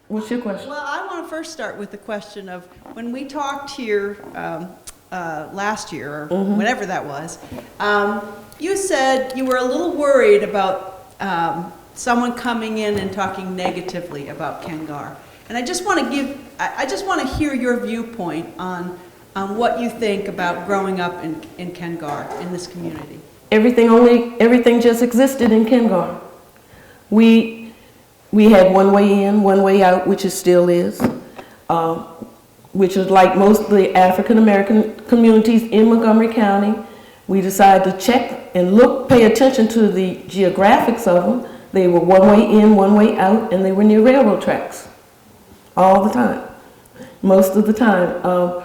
What's your question? Well, I want to first start with the question of when we talked here last year, or whenever that was, you said you were a little worried about someone coming in and talking negatively about KenGAR. And I just want to hear your viewpoint on what you think about growing up in KenGAR, in this community. Everything just existed in KenGAR. We had one way in, one way out, which it still is, which is like most of the African American communities in Montgomery County. We decided to check and pay attention to the geographics of them. They were one way in, one way out, and they were near railroad tracks all the time, most of the time. Our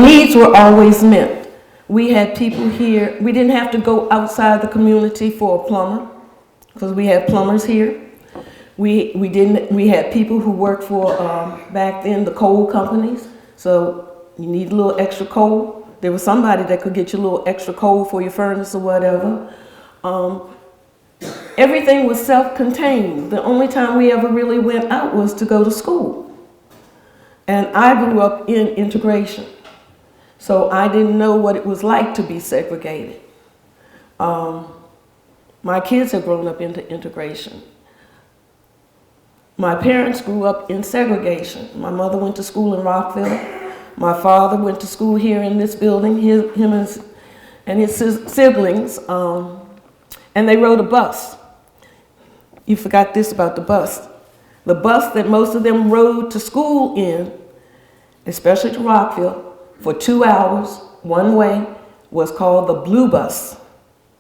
needs were always met. We had people here. We didn't have to go outside the community for a plumber, because we had plumbers here. We had people who worked for, back then, the coal companies. So you need a little extra coal. There was somebody that could get you a little extra coal for your furnace or whatever. Everything was self-contained. The only time we ever really went out was to go to school. And I grew up in integration. So I didn't know what it was like to be segregated. My kids have grown up into integration. My parents grew up in segregation. My mother went to school in Rockville. My father went to school here in this building, him and his siblings, and they rode a bus. You forgot this about the bus. The bus that most of them rode to school in, especially to Rockville, for 2 hours, one way, was called the Blue Bus.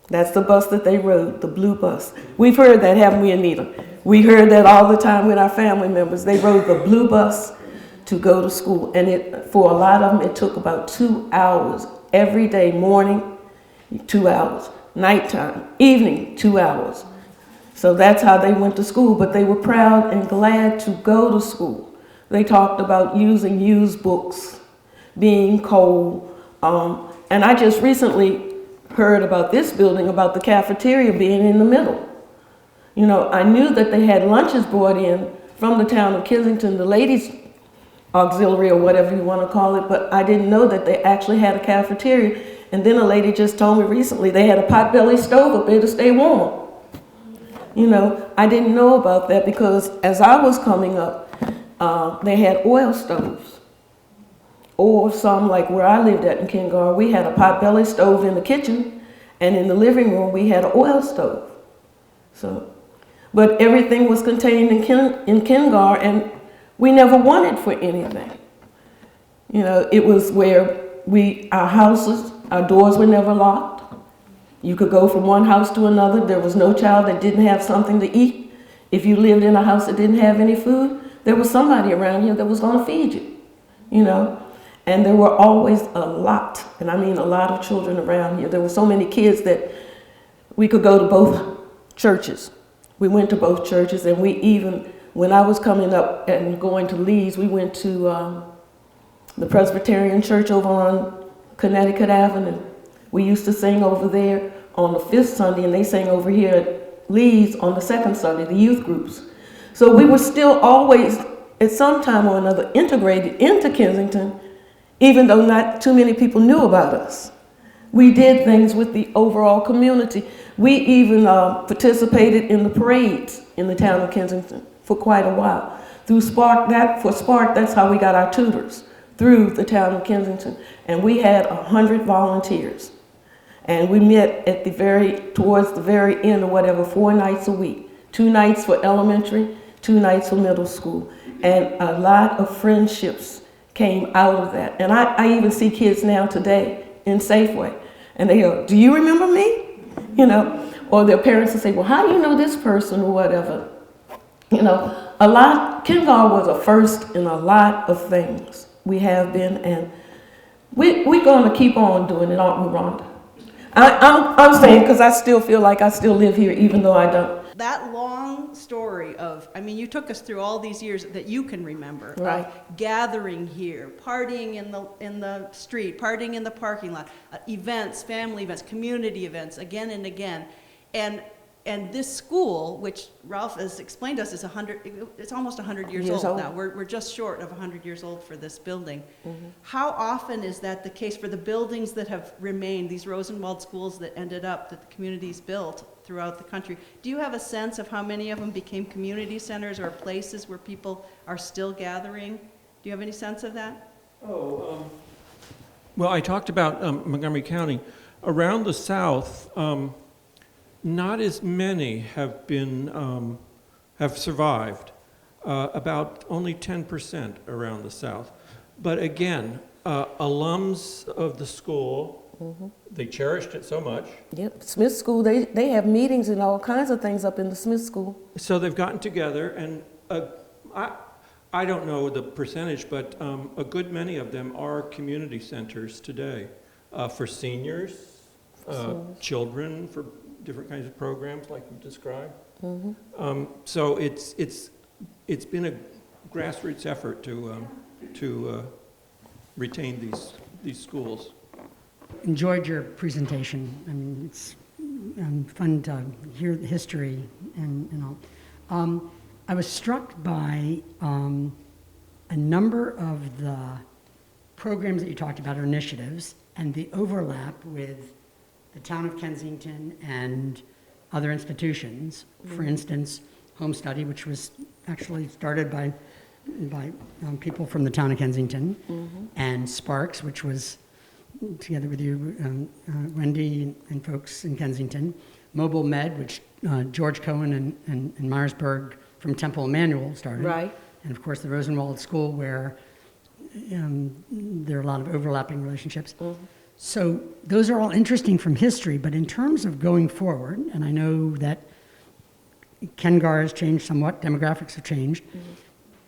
That's the bus that they rode, the Blue Bus. We've heard that, haven't we, Anita? We heard that all the time with our family members. They rode the Blue Bus to go to school. And for a lot of them, it took about 2 hours every day, morning, 2 hours, nighttime, evening, 2 hours. So that's how they went to school, but they were proud and glad to go to school. They talked about using used books, being cold. And I just recently heard about this building, about the cafeteria being in the middle. You know, I knew that they had lunches brought in from the town of Kensington, the ladies' auxiliary or whatever you want to call it, but I didn't know that they actually had a cafeteria. And then a lady just told me recently they had a potbelly stove up there to stay warm. You know, I didn't know about that because as I was coming up, they had oil stoves. Or some, like where I lived at in KenGAR, we had a potbelly stove in the kitchen, and in the living room we had an oil stove. So, but everything was contained in KenGAR, and we never wanted for anything. You know, it was where our houses, our doors were never locked. You could go from one house to another. There was no child that didn't have something to eat. If you lived in a house that didn't have any food, there was somebody around here that was going to feed you, you know. And there were always a lot, and I mean a lot of children around here. There were so many kids that we could go to both churches. We went to both churches, and we even, when I was coming up and going to Lee's, we went to the Presbyterian church over on Connecticut Avenue. We used to sing over there on the 5th Sunday, and they sang over here at Lee's on the 2nd Sunday, the youth groups. So we were still always, at some time or another, integrated into Kensington, even though not too many people knew about us. We did things with the overall community. We even participated in the parades in the town of Kensington for quite a while. Through Spark, that's how we got our tutors, through the town of Kensington. And we had 100 volunteers. And we met at towards the very end or whatever, 4 nights a week. 2 nights for elementary, 2 nights for middle school. And a lot of friendships came out of that. And I even see kids now today in Safeway, and they go, "Do you remember me?" You know, or their parents will say, "Well, how do you know this person?" or whatever. You know, KenGAR was a first in a lot of things. We have been, and we're going to keep on doing it, aren't we, Rhonda? I'm saying, because I still feel like I still live here, even though I don't. That long story of, I mean, you took us through all these years that you can remember. Right. Gathering here, partying in the street, partying in the parking lot, events, family events, community events, again and again. And and this school, which Ralph has explained to us, is it's almost 100 years old now. We're just short of 100 years old for this building. Mm-hmm. How often is that the case for the buildings that have remained, these Rosenwald schools that the communities built throughout the country? Do you have a sense of how many of them became community centers or places where people are still gathering? Do you have any sense of that? Well, I talked about Montgomery County. Around the South, not as many have been have survived. About only 10% around the South. But again, alums of the school, mm-hmm. they cherished it so much. Yep, Smith School. They have meetings and all kinds of things up in the Smith School. So they've gotten together, and I don't know the percentage, but a good many of them are community centers today for seniors, children, for different kinds of programs like you described. Mm-hmm. So it's been a grassroots effort to retain these schools. Enjoyed your presentation. I mean, it's fun to hear the history and all. I was struck by a number of the programs that you talked about, or initiatives, and the overlap with the town of Kensington and other institutions. Mm-hmm. For instance, Home Study, which was actually started by people from the town of Kensington, mm-hmm. and Sparks, which was together with you, Wendy and folks in Kensington. Mobile Med, which George Cohen and Myersburg from Temple Emmanuel started. Right. And of course the Rosenwald School, where there are a lot of overlapping relationships. Mm-hmm. So those are all interesting from history, but in terms of going forward, and I know that KenGAR has changed somewhat, demographics have changed, mm-hmm.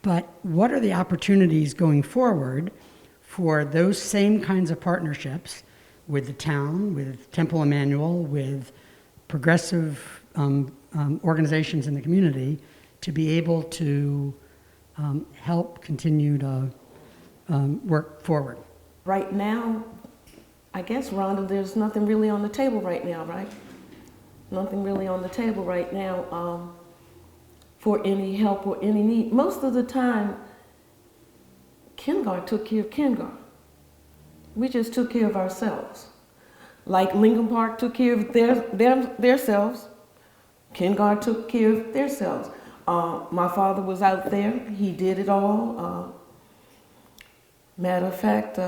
but what are the opportunities going forward for those same kinds of partnerships with the town, with Temple Emmanuel, with progressive organizations in the community to be able to help continue to work forward? Right now, I guess, Rhonda, there's nothing really on the table right now, right? Nothing really on the table right now for any help or any need. Most of the time, KenGAR took care of KenGAR. We just took care of ourselves. Like Lincoln Park took care of their selves, KenGAR took care of their selves. My father was out there. He did it all. Matter of fact,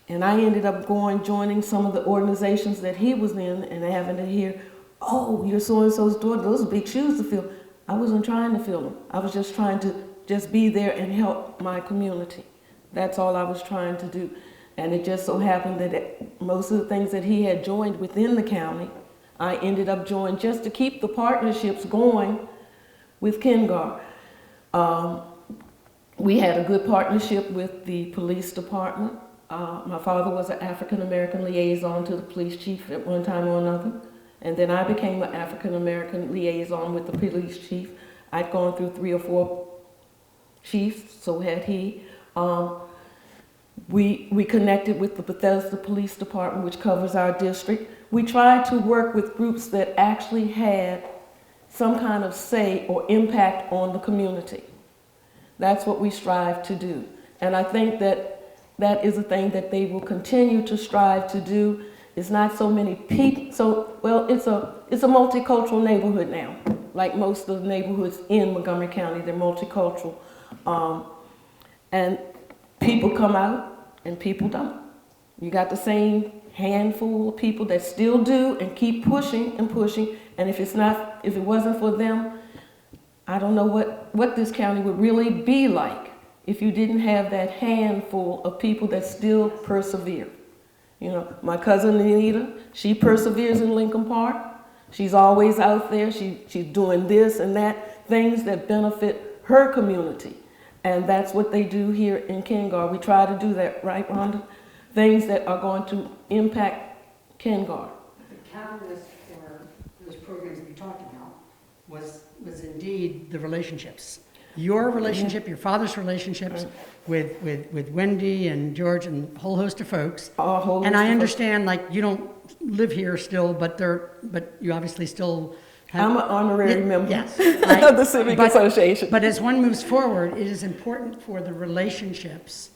and I ended up joining some of the organizations that he was in, and having to hear, oh, you're so-and-so's daughter, those are big shoes to fill. I wasn't trying to fill them. I was just trying to just be there and help my community. That's all I was trying to do. And it just so happened that most of the things that he had joined within the county, I ended up joining just to keep the partnerships going with KenGAR. We had a good partnership with the police department. My father was an African-American liaison to the police chief at one time or another. And then I became an African-American liaison with the police chief. I'd gone through 3 or 4 chiefs, so had he. We connected with the Bethesda Police Department, which covers our district. We tried to work with groups that actually had some kind of say or impact on the community. That's what we strive to do. And I think that is a thing that they will continue to strive to do. It's not so many people, it's a multicultural neighborhood now. Like most of the neighborhoods in Montgomery County, they're multicultural. And people come out and people don't. You got the same handful of people that still do and keep pushing and pushing. And if it wasn't for them, I don't know what this county would really be like if you didn't have that handful of people that still persevere. You know, my cousin Anita, she perseveres in Lincoln Park. She's always out there. She's doing this and that, things that benefit her community. And that's what they do here in KenGAR. We try to do that, right, Rhonda? Things that are going to impact KenGAR. The catalyst for those programs that you talked about was indeed the relationships. Your relationship, your father's relationships with Wendy and George and a whole host of folks. And I understand, like, you don't live here still, but you obviously still I'm an honorary member Yes, of the Civic Association. But as one moves forward, it is important for the relationships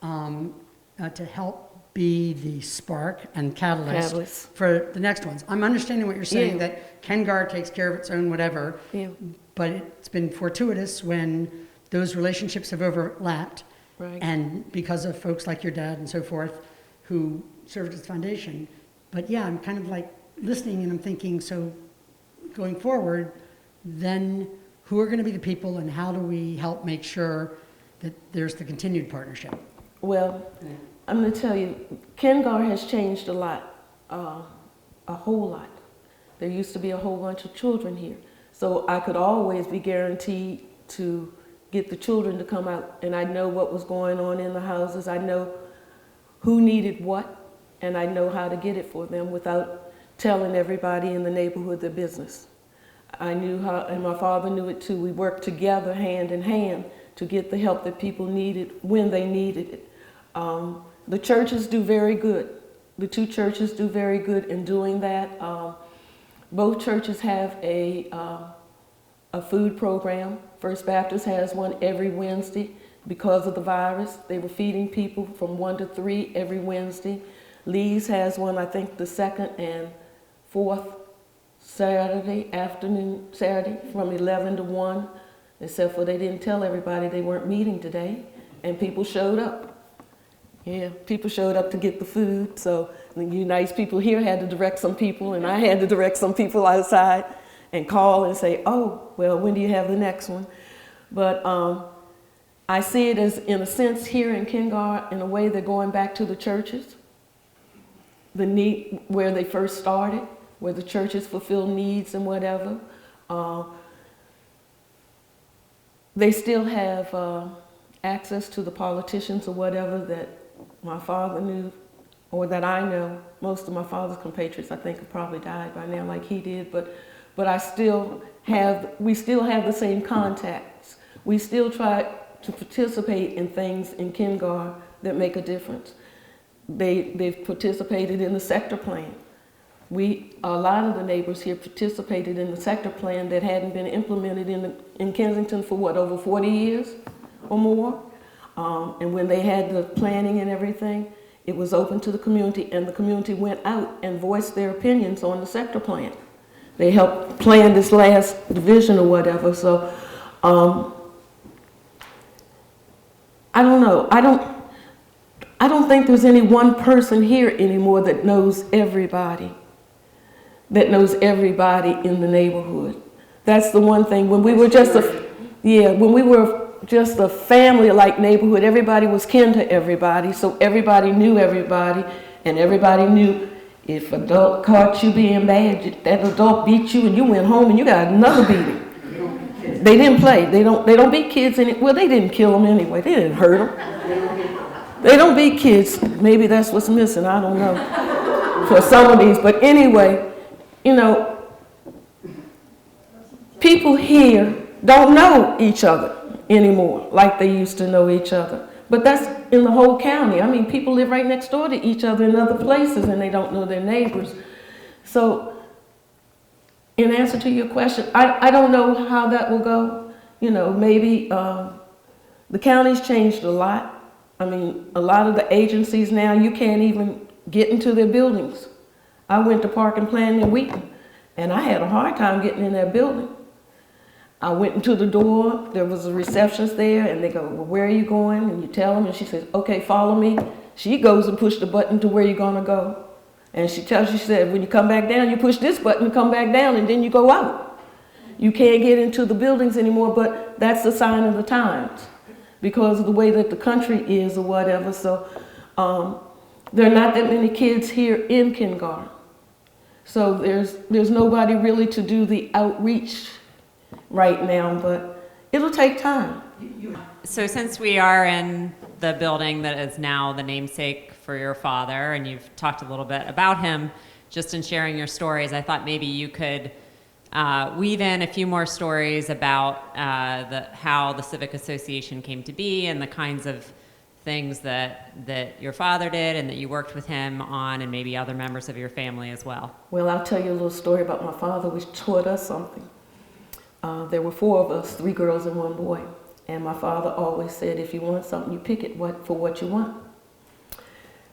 to help be the spark and catalyst for the next ones. I'm understanding what you're saying, that KenGar takes care of its own whatever, but it's been fortuitous when those relationships have overlapped, and because of folks like your dad and so forth who served as foundation. But yeah, I'm kind of like listening and I'm thinking, so going forward, then who are going to be the people and how do we help make sure that there's the continued partnership? Well, I'm going to tell you, KenGar has changed a lot, a whole lot. There used to be a whole bunch of children here, so I could always be guaranteed to get the children to come out, and I know what was going on in the houses. I know who needed what, and I know how to get it for them without telling everybody in the neighborhood their business. I knew how, and my father knew it too. We worked together hand in hand to get the help that people needed when they needed it. The churches do very good. The two churches do very good in doing that. Both churches have a food program. First Baptist has one every Wednesday because of the virus. They were feeding people from 1 to 3 every Wednesday. Lee's has one, I think, the second and fourth Saturday from 11 to 1, except for they didn't tell everybody they weren't meeting today, and people showed up. Yeah, people showed up to get the food, so you nice people here had to direct some people, and I had to direct some people outside and call and say, oh, well, when do you have the next one? But I see it as, in a sense, here in KenGar, in a way they're going back to the churches, the need where they first started, where the churches fulfill needs and whatever. They still have access to the politicians or whatever that my father knew, or that I know. Most of my father's compatriots, I think, have probably died by now like he did, but we still have the same contacts. We still try to participate in things in KenGar that make a difference. They've participated in the sector plan. A lot of the neighbors here participated in the sector plan that hadn't been implemented in Kensington for what, over 40 years or more? And when they had the planning and everything, it was open to the community, and the community went out and voiced their opinions on the sector plan. They helped plan this last division or whatever, so I don't know. I don't think there's any one person here anymore that knows everybody in the neighborhood. That's the one thing. When we were just a family-like neighborhood, everybody was kin to everybody, so everybody knew everybody, and everybody knew if an adult caught you being bad, that adult beat you and you went home and you got another beating. They didn't play. They don't beat kids well, they didn't kill them anyway. They didn't hurt them. They don't beat kids. Maybe that's what's missing. I don't know for some of these. But anyway, you know, people here don't know each other anymore like they used to know each other. But that's in the whole county. I mean, people live right next door to each other in other places and they don't know their neighbors. So in answer to your question, I don't know how that will go. You know, maybe the county's changed a lot. I mean, a lot of the agencies now, you can't even get into their buildings. I went to Park and Plan in Wheaton, and I had a hard time getting in that building. I went into the door, there was a receptionist there, and they go, well, where are you going? And you tell them, and she says, okay, follow me. She goes and pushes the button to where you're gonna go. And she said, when you come back down, you push this button to come back down, and then you go out. You can't get into the buildings anymore, but that's the sign of the times because of the way that the country is or whatever. So there are not that many kids here in KenGar. So there's nobody really to do the outreach right now, but it'll take time. So since we are in the building that is now the namesake for your father, and you've talked a little bit about him just in sharing your stories, I thought maybe you could weave in a few more stories about how the Civic Association came to be and the kinds of things that your father did and that you worked with him on, and maybe other members of your family as well? Well, I'll tell you a little story about my father, which taught us something. There were 4 of us, 3 girls and 1 boy. And my father always said, if you want something, you pick it for what you want.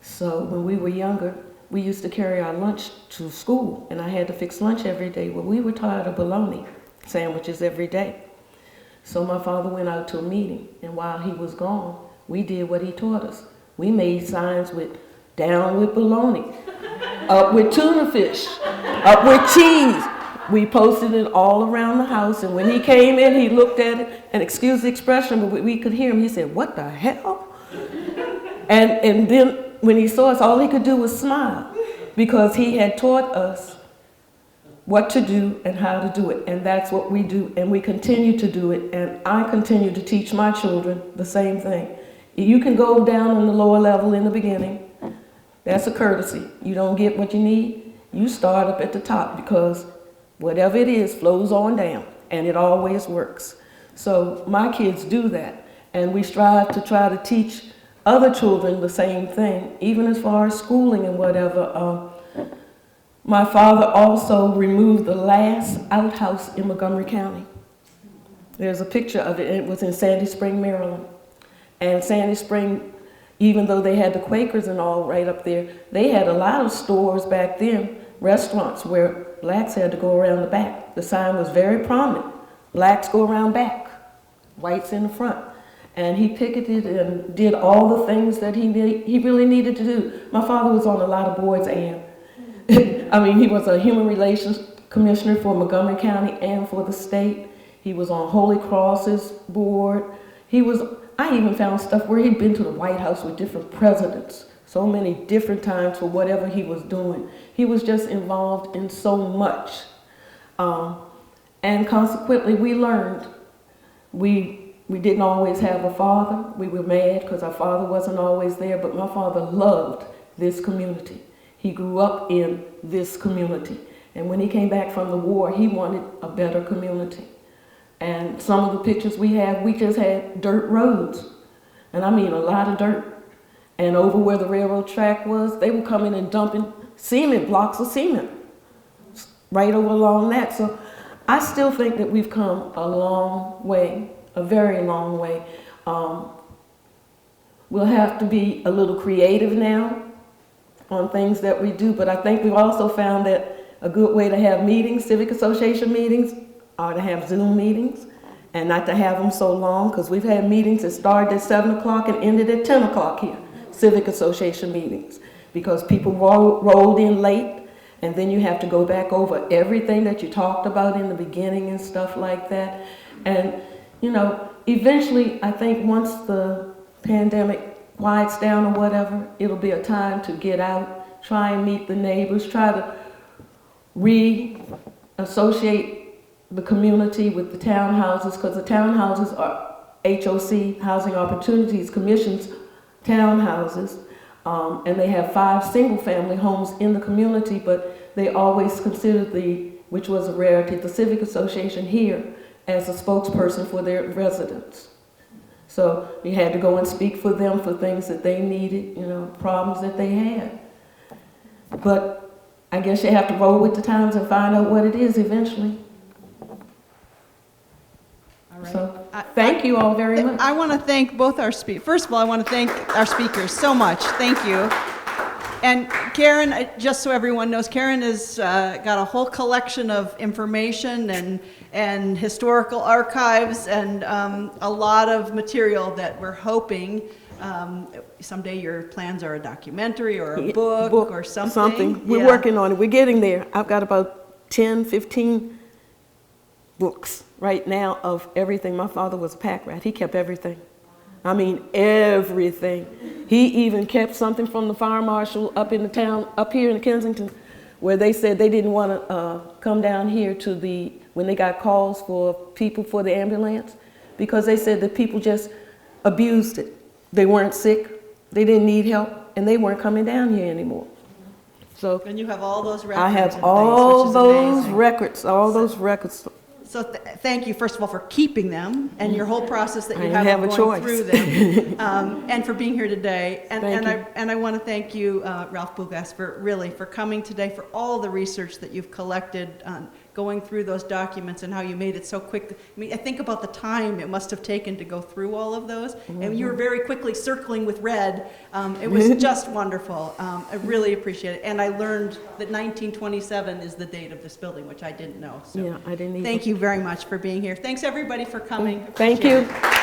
So when we were younger, we used to carry our lunch to school, and I had to fix lunch every day. Well, we were tired of bologna sandwiches every day. So my father went out to a meeting, and while he was gone, we did what he taught us. We made signs with down with bologna, up with tuna fish, up with cheese. We posted it all around the house, and when he came in, he looked at it, and excuse the expression, but we could hear him. He said, "What the hell?" And then when he saw us, all he could do was smile, because he had taught us what to do and how to do it, and that's what we do, and we continue to do it, and I continue to teach my children the same thing. You can go down on the lower level in the beginning. That's a courtesy. You don't get what you need, you start up at the top, because whatever it is flows on down, and it always works. So my kids do that, and we strive to try to teach other children the same thing, even as far as schooling and whatever. My father also removed the last outhouse in Montgomery County. There's a picture of it, and it was in Sandy Spring, Maryland. And Sandy Spring, even though they had the Quakers and all right up there, they had a lot of stores back then, restaurants, where blacks had to go around the back. The sign was very prominent. Blacks go around back, whites in the front. And he picketed and did all the things that he really needed to do. My father was on a lot of boards, and I mean, he was a human relations commissioner for Montgomery County and for the state. He was on Holy Cross's board. I even found stuff where he'd been to the White House with different presidents, so many different times for whatever he was doing. He was just involved in so much. And consequently, we learned. We didn't always have a father. We were mad because our father wasn't always there, but my father loved this community. He grew up in this community. And when he came back from the war, he wanted a better community. And some of the pictures we have, we just had dirt roads. And I mean a lot of dirt. And over where the railroad track was, they were coming and dumping cement, blocks of cement, right over along that. So I still think that we've come a long way, a very long way. We'll have to be a little creative now on things that we do, but I think we've also found that a good way to have meetings, civic association meetings, are to have Zoom meetings, and not to have them so long, because we've had meetings that started at 7 o'clock and ended at 10 o'clock here, civic association meetings, because people rolled in late, and then you have to go back over everything that you talked about in the beginning and stuff like that. And, you know, eventually, I think once the pandemic quiets down or whatever, it'll be a time to get out, try and meet the neighbors, try to reassociate the community with the townhouses, because the townhouses are HOC, Housing Opportunities Commission's townhouses, and they have 5 single-family homes in the community, but they always considered which was a rarity, the Civic Association here as a spokesperson for their residents. So you had to go and speak for them for things that they needed, you know, problems that they had. But I guess you have to roll with the times and find out what it is eventually. All right. So thank you all very much. I want to thank both our speakers. First of all, I want to thank our speakers so much. Thank you. And Karen, just so everyone knows, Karen has got a whole collection of information and historical archives and a lot of material that we're hoping someday your plans are a documentary or a book or something. We're working on it. We're getting there. I've got about 10, 15 books right now of everything. My father was a pack rat. He kept everything. I mean, everything. He even kept something from the fire marshal up in the town, up here in Kensington, where they said they didn't want to come down here when they got calls for people for the ambulance, because they said that people just abused it. They weren't sick, they didn't need help, and they weren't coming down here anymore. So And you have all those records. I have and all things, which is those amazing. records, all those records. So thank you, first of all, for keeping them and your whole process that you I have have of a going choice. through them, and for being here today. Thank you. I want to thank you, Ralph Bugas, for coming today, for all the research that you've collected on going through those documents and how you made it so quick. I mean, I think about the time it must have taken to go through all of those, and you were very quickly circling with red. It was just wonderful. I really appreciate it, and I learned that 1927 is the date of this building, which I didn't know. So Yeah, I didn't either. thank you very much for being here. Thanks everybody for coming. Thank Appreciate you. it.